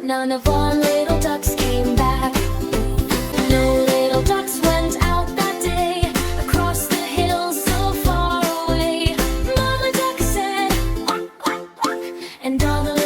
but none of our little ducks came back. No little ducks went out that day, across the hills so far away. Mama duck said, "Quack, quack, quack," and all the